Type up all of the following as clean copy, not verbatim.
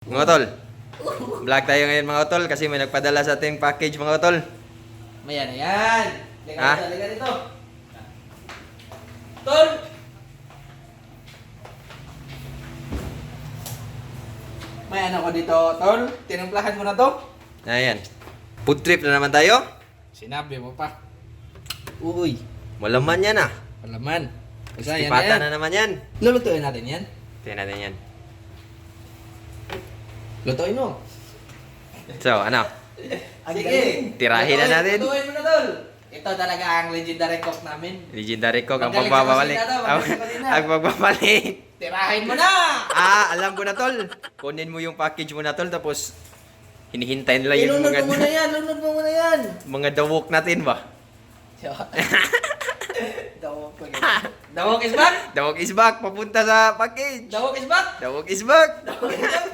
Mga utol, vlog tayo ngayon mga utol kasi may nagpadala sa ating package mga utol. Mayan na yan. Ha? Liga dito. Tol! May ano ko dito, Tol? Tinumplahan mo na to? Ayan. Food trip na naman tayo. Sinabi mo pa. Uy, Malaman yan ah. palaman. Isa yan Tipata yan. na naman yan. Lulutuin natin yan. Tingnan natin yan. Lutuin mo. So, ano? Sige. Tirahin na natin. Lutuin mo na, Tol. Ito talaga ang legendary cook namin. Legendary cook ang Magaling sa pagbabalik. kusina to, magaling sa kusina. Ang pagbabalik. Tirahin mo na! Alam ko na tol. Kunin mo yung package mo na tol tapos hinihintay nila yung Lunod mga mo muna yan, lunod mo muna yan. mga dawok natin ba? Dawok ko yan. Dawok is back? Dawok is back papunta sa package. Dawok is back? Dawok is back. Dawok is back?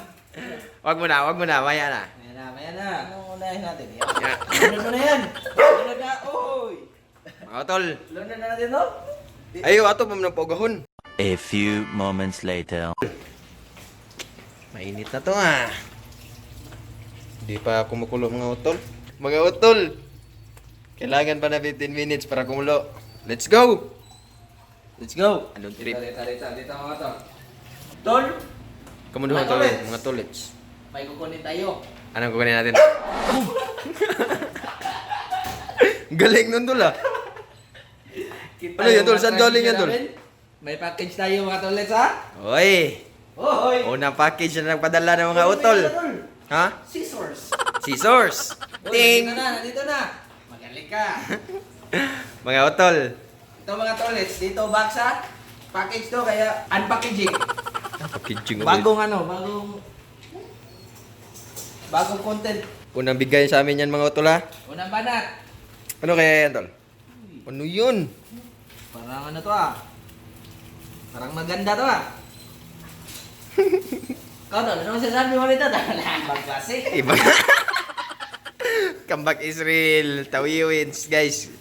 Wag mo na, maya na. Maya na. Anong unahin natin? Yan. Yeah. Lunod mo na yan. Lunod na. Uy. Mga tol. Lunod na natin, no? Ayo ato pa man pagahon. A few moments later. Mainit na to ah. Hindi pa kumukulo mga utol. Mga utol. Kailangan pa na 15 minutes para kumulo. Let's go! Let's go. Anong trip? Dito mga to. Tol, Kamundo Mga tol, tolets. mga tolets. may kukunin tayo. Anong kukunin natin? Galing nun tol ah. Kita Ano yan, yung Tol? mga Saan galing yan, package Tol? namin. May package tayo mga tolets, ha? Oy! Hoy! Unang package na nagpadala ng mga utol. Ha? Scissors. Scissors! Uy, Ting! nandito na. Magaling ka. Mga utol. Ito mga tolets, dito baksa. Package to, kaya unpackaging. Packaging Bagong content. Unang bigay sa amin yan mga utol ha. Unang banat. Ano kaya yan tol? Ano yun? Parang ano to ah. Parang maganda to ah. Kau tol, ano masasabi mo nito? Ibang klase. Iba. Comeback Israel. Tawi wins guys.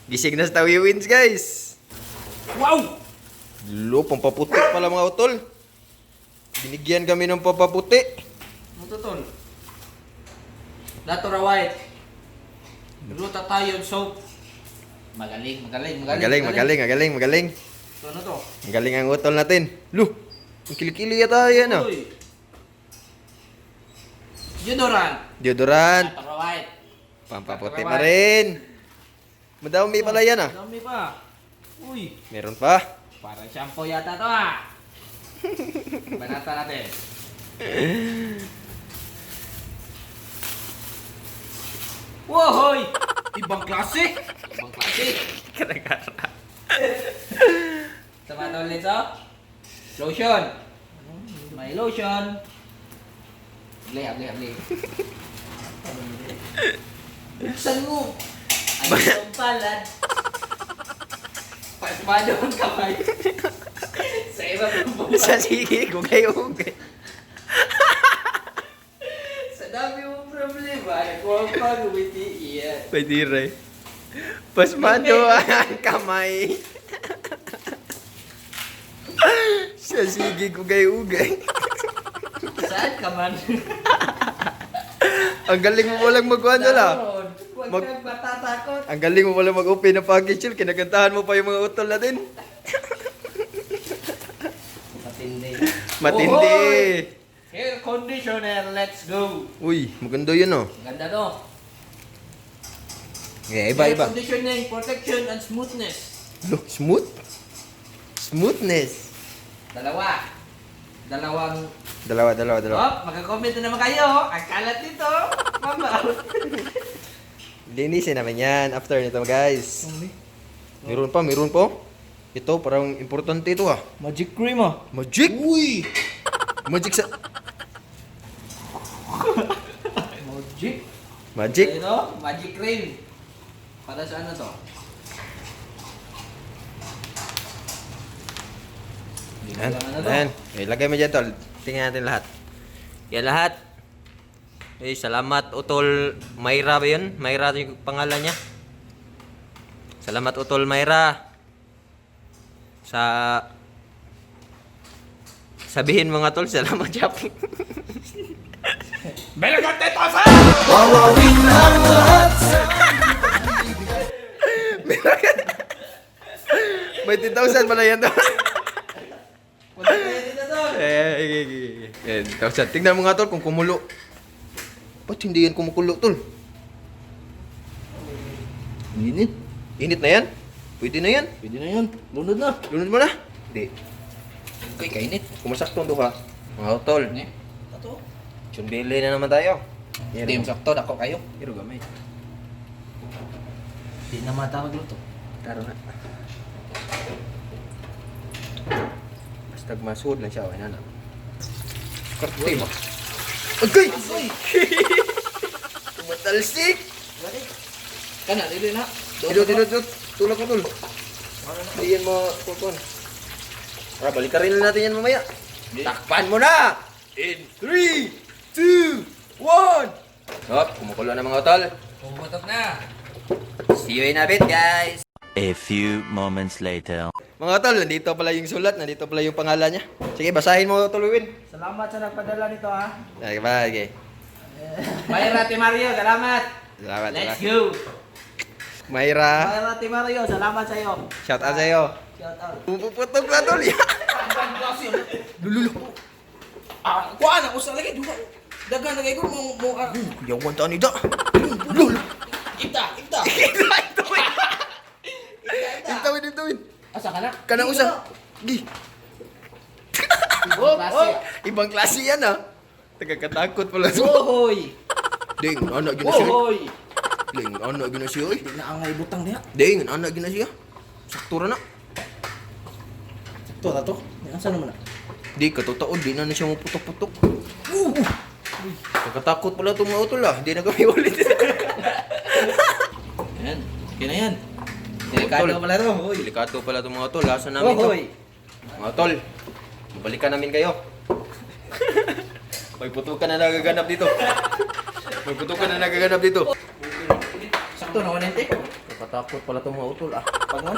Gising na sa Tawi wins guys. Wow! Lo, pampaputi pala mga utol. Binigyan kami ng pampaputi. Ano to tol? Natural white. Luta tayo soap. Magaling. Magaling. So ano to? Ang galing ang utol natin. Lo, ang kilikili yata yan ah. Uy. Deodorant. Natural white. Pampaputi pa rin. Madami pala yan ah. Dami pa. Uy. Meron pa. Parang shampoo yata to ah. Banata natin. Wohoy! Ibang klase! Ibang klase! Kara-kara. Sama to ulit oh. Lotion. May lotion. Habli. Buksan mo. Ay, itong palad. Pasmado ang kamay. Sa iba ng buhay. Sa sige, gugay-ugay. Sa dami mong problema, nagkuha pa gumiti iyan. Pwede Pasmado ang kamay. Sa sige, gugay-ugay. Saan ka man? Ang galing mo walang magkuhan dala. Huwag Mag- kang matatakot. Ang galing mo walang mag-open ng package yun. Kinakantahan mo pa yung mga utol natin. Matindi. Ohoy! Hair conditioner, let's go. Uy, maganda yun oh. Ganda to. Okay, Hair iba. conditioning, protection, and smoothness. Look, smooth. Smoothness. Dalawang. Dalawa. Oh, magka-comment na naman kayo. Ang kalat nito. Mama. Linisin namin yan after nito guys. Meron pa. Ito, parang importante ito ah. Magic cream ah. Magic! Uy! Magic sa... Magic? Magic? Ito, magic cream. Para sa ano to? Yan. Ano to? Yan. Ilagay mo dyan tol. Tingnan natin lahat. Yan lahat. Salamat Utol Mayra ba yun? Mayra yung pangalan niya. Salamat Utol Mayra. Sa Sabihin mga tol, salamat Jack. Belagante Tosa! May 10,000 pala yan tol. Punta tayo dito tol. Eh, 10,000. Tingnan mo nga tol kung kumulo. Ba't hindi yan kumukulo tol? Init. Init na yan? Pwede na yan? Pwede na yan. Lunod na. Lunod mo na? Hindi. Uy, kainit. Kumasakto ang duha. Mga tol. Ato. Tsunbili na naman tayo. Team sakto, dako kayo. Pero gamay. Di na matawag luto. Taro na. Basta masud lang siya. Wala na. Karte mo. Agay! Tumatalsik! Kana, dili na. Dito. Tulak mo tol. Hindi yan mo kupon. Tara, balikan rin natin yan mamaya. Takpan mo na! In 3, 2, 1! Hop, kumukulo na mga tol. Pumutok na. See you in a bit, guys! A few moments later. Mga tol, nandito pala yung sulat, nandito pala yung pangalan niya. Sige, basahin mo, Tol Win. Salamat sa nagpadala nito ha. Okay, bye. Okay. Mayra Ate Mario, salamat. Salamat. Let's salamat. go. Mayra, Mayra Ate Mario, salamat sa iyo. shout out sa'yo. Shout out. Puputok na, Tol. Lululo. Ah, kuha na usa lagi duha. Dagan na kayo mo Yawan ta ni da. Ita. Win. Asa ka na? Kanang usa. Gi. Ibang klase yan, ah. Tagakatakot pala to. Ohoy. Ding, anak gina siya. Ohoy. Ding, anak gina siya, oy. Di na angay butang diha. Ding, anak gina siya. Saktura na. To ta to. Asa naman na? Di, katotoon, di na siya maputok-putok. Tagakatakot pala itong mga utol, ah. Di na kami ulit. Yan. Okay na yan. Delikado pala to. Hoy. Delikado pala itong mga utol. Lasa namin to. Ohoy. Mga tol, balikan namin kayo. May putukan na nagaganap dito. Sakto na 190. Nakatakot pala itong mga utol, ah. Pagman.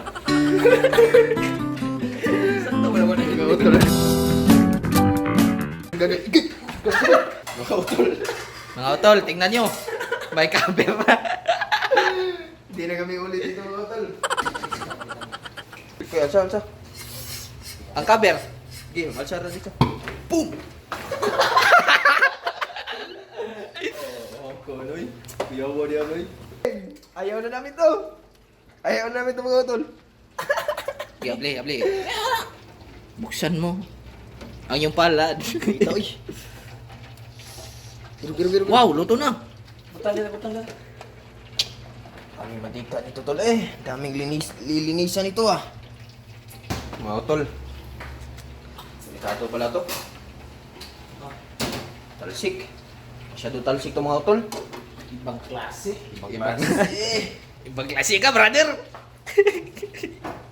Sakto pala mga utol. Mga utol. Mga utol, tingnan nyo. May camera. Hindi na kami ulit dito mga utol. Kuya, alsa. Ang cover. Sige, alsa na dito. Boom! Kunoy. Kuyawa niya, Noy. Ayaw na namin to. Mga utol. Abli. Buksan mo. Ang iyong palad. Ito, oy. Biro. Wow, luto na. Butang ka. Daming mantika nito, tol, eh. Daming lilinisan ito, ah. Mga utol. Delikado pala to. Talsik. Masyado talsik to mga utol. Ibang klase. Ibang Ibang klase ka, brother.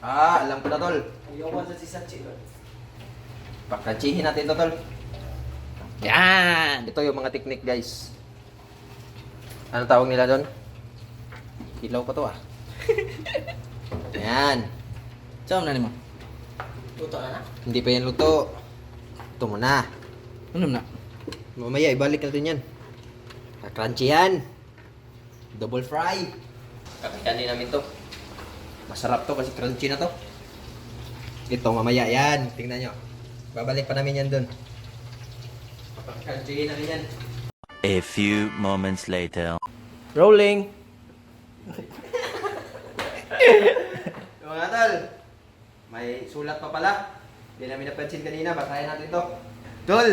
alam ko na, tol. Ayawan sa si Sachi. Pakrachihin natin to, tol. Yan. Ito yung mga technique, guys. Ano tawag nila doon? Ilaw pa to, ah. Ayan. Saan na ni mo? Luto na. Hindi pa yan luto. Ito muna. Ano na? Mamaya, ibalik natin yan. Crunchy yan. Double fry. Kakayanin namin to. Masarap to kasi crunchy na to. Ito, mamaya yan. Tingnan nyo. Babalik pa namin yan dun. Crunchy namin yan. A few moments later. Rolling. Mga tol, may sulat pa pala. Hindi namin napansin kanina. Basahin natin to. Tol!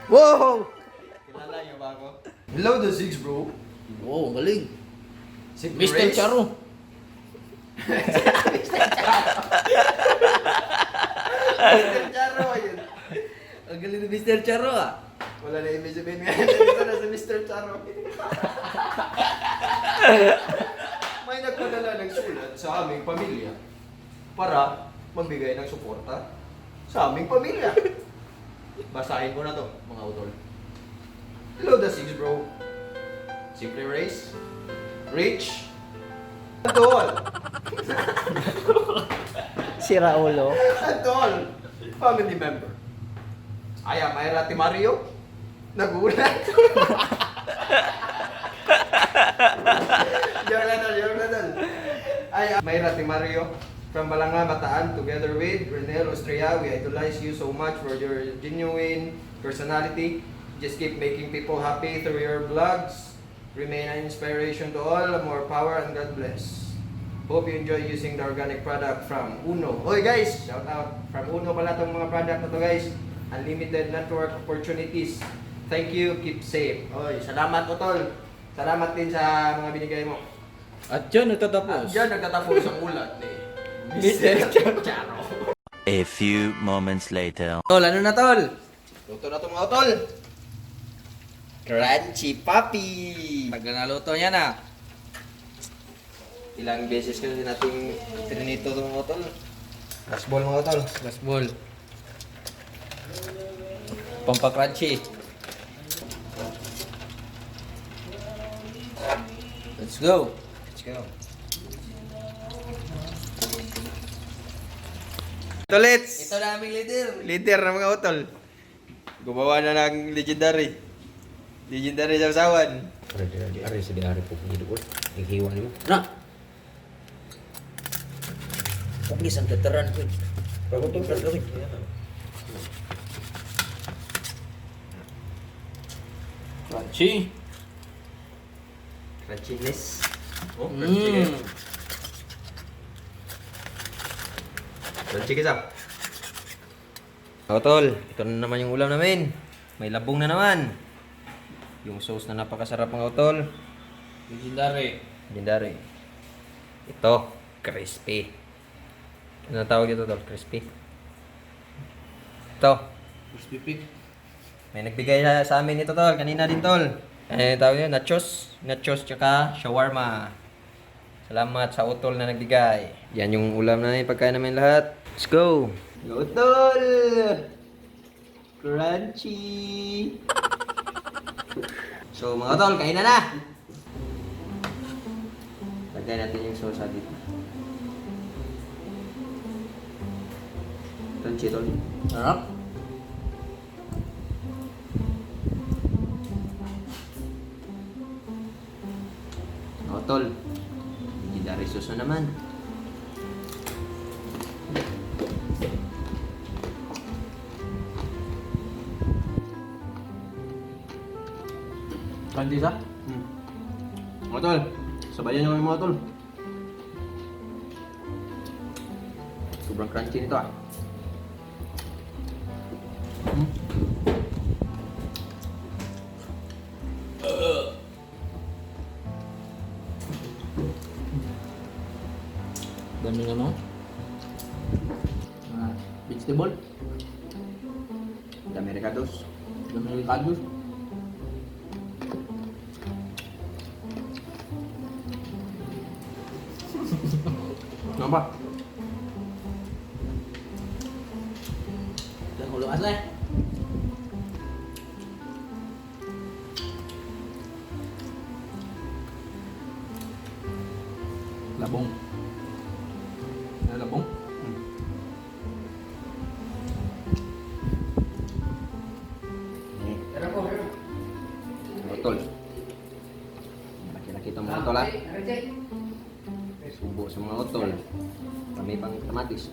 Wow! Kilala niyo ba ako? Hello, the Six, bro. Wow, galing. Six Mr. Charo. Mr. Charo, ayun. Ang galing ni Mr. Charo ah. Wala na ibig sabihin nga. Dito na sa Mr. Charo. May nagpadala ng sulat sa aming pamilya para magbigay ng suporta sa aming pamilya. Basahin ko na to, mga utol. Hello, the Six, bro. Simply race. Rich. Tol. Sira ulo. And to all family member. I am Ira Mario. Nagulat. Jordan. I am Ira Mario from Balanga, Bataan, together with Renel Austria. We idolize you so much for your genuine personality. Just keep making people happy through your vlogs. Remain an inspiration to all. More power and God bless. Hope you enjoy using the organic product from Uno. Hoy guys, shout out. From Uno pala itong mga product na to guys. Unlimited network opportunities. Thank you, keep safe. Hoy, salamat Utol. Salamat din sa mga binigay mo. At dyan At nagtatapos. diyan nagtatapos ang ulat ni Mr. Charo. A few moments later. Tol, ano na tol? Luto na itong mga Utol. Crunchy Papi! Tagal na luto niya na. Ilang beses kasi nating trinito itong mga Utol. Last ball mga Utol. Last ball. Pampa-crunchy. Let's go. Let's go. Tolits! Ito na aming leader. Leader ng mga Utol. Gumawa na ng legendary. Legendary sa usawan. Ari sa diari po punya dukul. Hiwa ni mo. Na. Pagis ang teteran ko. Berapa tu gawin? Crunchy. Crunchiness. Oh, Mm. Crunchy ka. Utol, ito na naman yung ulam namin. May labong na naman. Yung sauce na napakasarap mga Utol. Legendary. Legendary. Ito, crispy. Ano tawag ito, Tol? Crispy. Ito. Crispy pig. May nagbigay sa amin ito, Tol. Kanina din, Tol. Tawag yun, nachos. Nachos tsaka shawarma. Salamat sa Utol na nagbigay. Yan yung ulam namin, pagkain namin lahat. Let's go! Utol! Crunchy! So, mga Utol, kain na na! Lagay natin yung sauce dito. Crunchy, Tol. Sarap. O, Tol. Legendary sauce na naman. Crunchy sa? Mga Tol, sabayan nyo yung mga Tol. Sobrang crunchy nito ah. Dami na no? Vegetable. Dami recados. Dami ricados. Ano ba? Jangan ulo asli. Labong. Ada labong. Mga Tol. Laki-laki itong mga Tol ah. Subo sa mga Utol. Kami pang kamatis.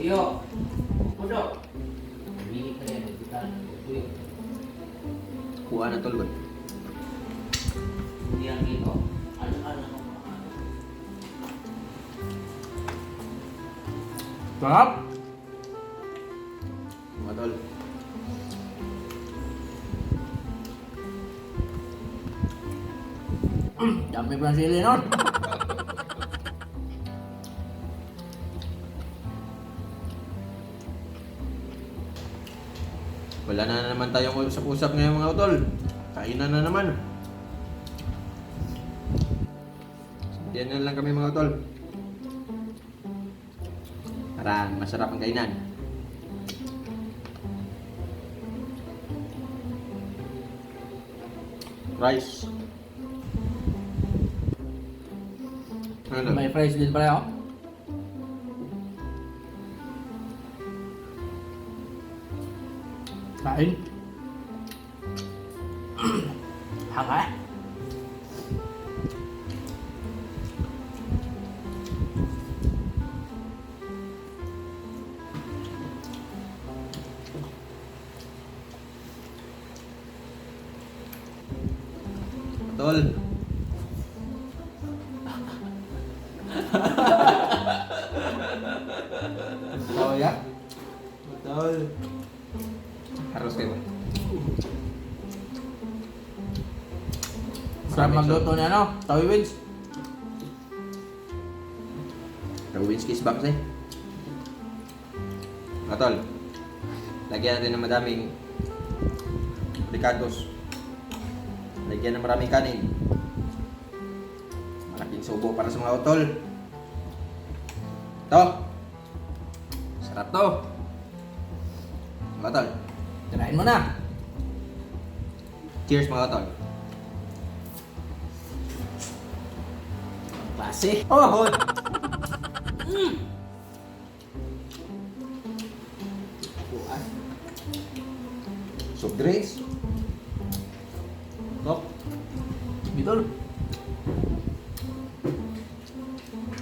Iyo. Pudo. Ini kaya kita. Kuha na Tol. Yang itu. Ano. Sarap. Mga Tol. Dami pa sili nun. Wala na naman tayong usap-usap ngayon mga Utol. Kainan na naman. Yan na lang kami mga Utol. Para masarap ang kainan. Rice. Ano? May fries din pala ako. Kain. Hanga eh. Tol. Tawa ya? Betul. Harus kayak gitu. Sarap magluto niya, no? Tawi Wins. Gawin skis box eh. Mga tol, lagyan natin ng madaming ricados. Lagyan ng maraming kanin. Malaking subo para sa mga utol. To. Sarap to. Mga tol. Tirahin mo na. Cheers mga tol. Klase. Oh, hot. Soft drinks. Tok. Bitol.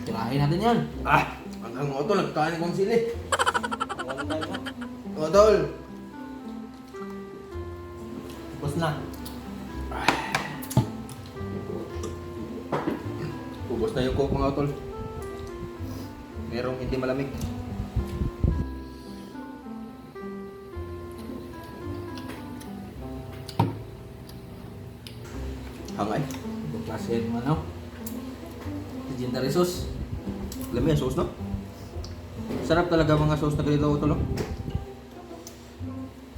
Tirahin natin yan. Ah, hanggang mga tol, nagkain kong sili. Mga tol. Tapos na. Ubos na yung coke mga tol. Merong hindi malamig. Hangay. Ibang klase yung ano. Legendary sauce. Alam mo yung sauce, no? Sarap talaga mga sauce na ganito tol. No?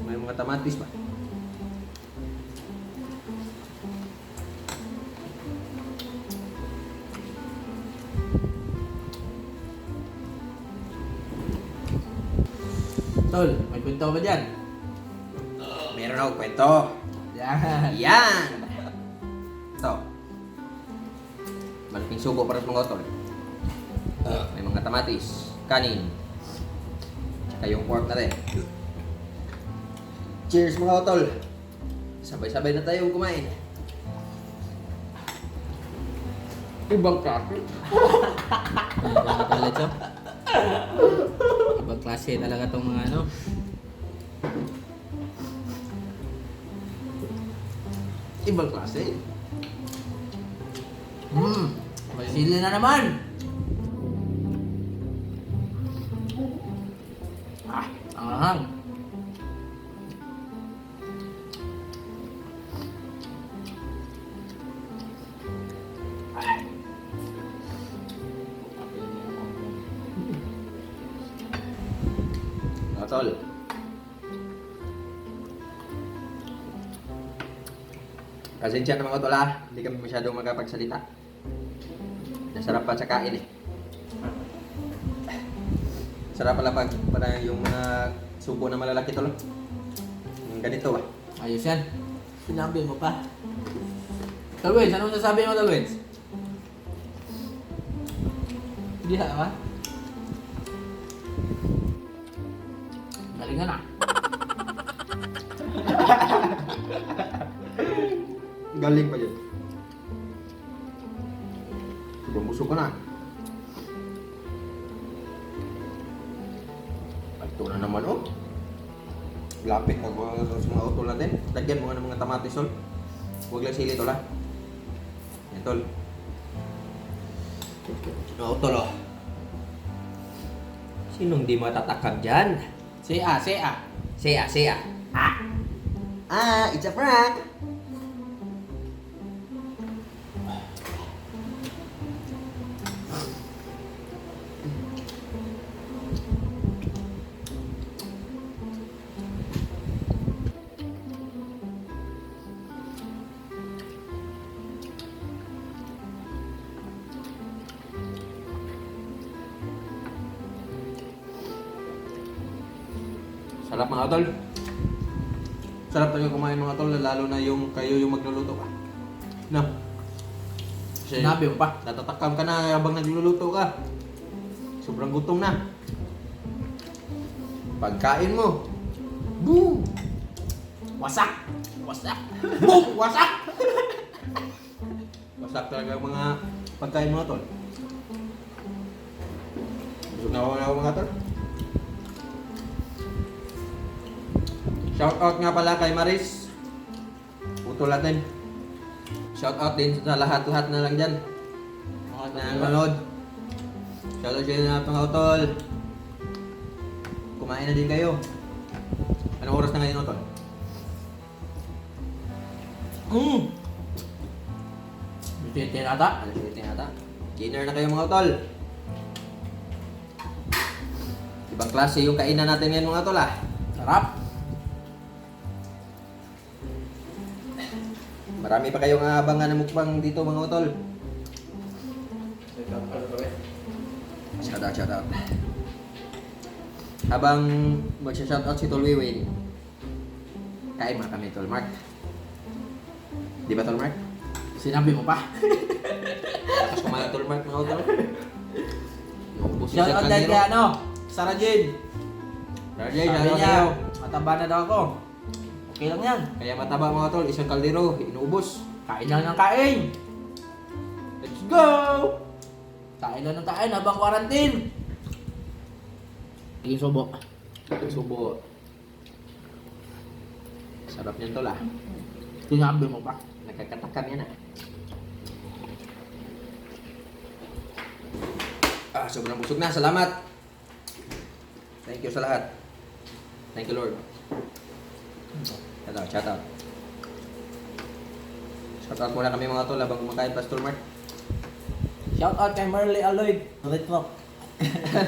May mga tamatis pa. Tol, may kwento ka ba dyan? Meron ako kwento. Yan. Yan! Ito. Malaking subo para sa mga tol. May mga tamatis, kanin, tsaka yung pork natin. Cheers mga tol! Sabay-sabay na tayo kumain. Ibang klase. Talaga ito. Ibang klase talaga itong mga ano. Ibang klase. May sili na naman. Ang ahang. Mga tol. Pasensya na mga tol ha. Hindi kami masyadong magkapagsalita. Nasarap pa sa kain eh. Sarap pala pag para yung mga subo na malalaki tol. Yung ganito ba? Ayos yan. Sinabi mo pa. Talwins, anong sasabi mo, Talwins? Hindi ha ba? Galingan na. Galing pa dyan. Sobrang busog ko na. Ito na naman oh. Lapit ka sa mga utol natin. Lagyan mo nga ng mga tamatis tol. Huwag lang sili tol ha. Yan tol. Mga utol oh. Sinong di matatakam dyan? Say ah, say ah. Say ah. It's a prank. Sarap mga tol. Sarap talaga kumain mga tol, lalo na yung kayo yung magluluto ka. No? Sinabi mo pa. Natatakam ka na habang nagluluto ka. Sobrang gutom na. Pagkain mo. Boom! Wasak! Wasak! Boom! Wasak! Wasak talaga ang mga pagkain mo tol. Busog na ako mga tol. Shout out nga pala kay Maris. Utol natin. Shout out din sa lahat-lahat na lang dyan. Mga nanonood. Shout out sa inyo lahat mga utol. Kumain na din kayo. Anong oras na ngayon utol? Bitin ata. Alas 7 na ata. Dinner na kayo mga utol. Ibang klase yung kainan natin ngayon mga utol ah. Sarap. Marami pa kayong aabangan na mukbang dito mga utol. Shout out. Habang magsha-shout out si Tol Wiwin, kain mga kami Tol Mark. Di ba Tol Mark? Sinabi mo pa. Tapos kumain Tol Mark mga utol. Naubos Shout out dahil kay ano, Sarah Jane. Rajay, Sabi shout out niya, sa'yo. mataba na daw ako. Okay lang yan. Kaya mataba mga utol, isang kaldero, inuubos. Kain lang ng kain. Let's go! Kain lang ng kain habang quarantine. Tingin subo. Subo. Sarap niyan Tol ah. Sinabi mo pa. Nagkakatakam yan ah. Sobrang busog na. Salamat. Thank you sa lahat. Thank you Lord. Shout out, shout out. Shout out muna kami mga tol habang kumakain Pastor Mark. Shout out kay Marley Aloyd. Ulit mo.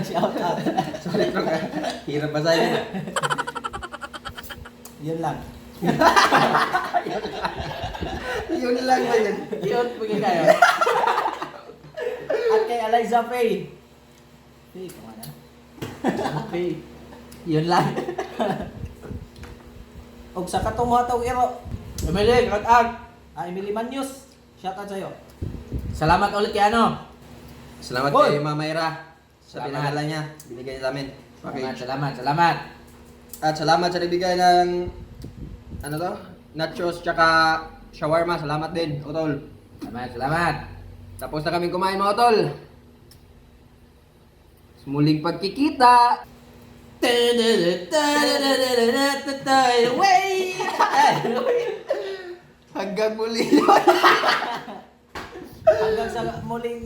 Shout out. Sorry bro. Hirap ba sa'yo? Yun lang. Yun lang ba yun? Yun, pagin kayo. At kay Eliza Faye. Faye, kumana. Faye. Yun lang. Og sa katong mga tawag iro. Emily, kag-ag. Emily Manyos. Shout out sa'yo. Salamat ulit kay ano. Salamat Boy. kay Mama Ira sa Salamat. pinadala niya. Binigay niya sa amin. Salamat. At salamat sa nagbigay ng ano to? Nachos tsaka shawarma. Salamat din, Utol. Salamat. Tapos na kaming kumain mga Utol. Muling pagkikita. Wait! Hanggang muli yun. Hanggang sa muling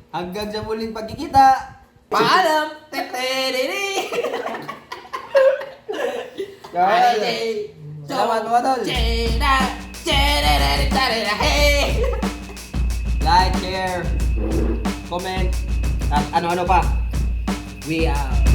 Hanggang sa muling pagkikita. paalam. Salamat mga Tol. Like, share, comment, at ano-ano pa. We out.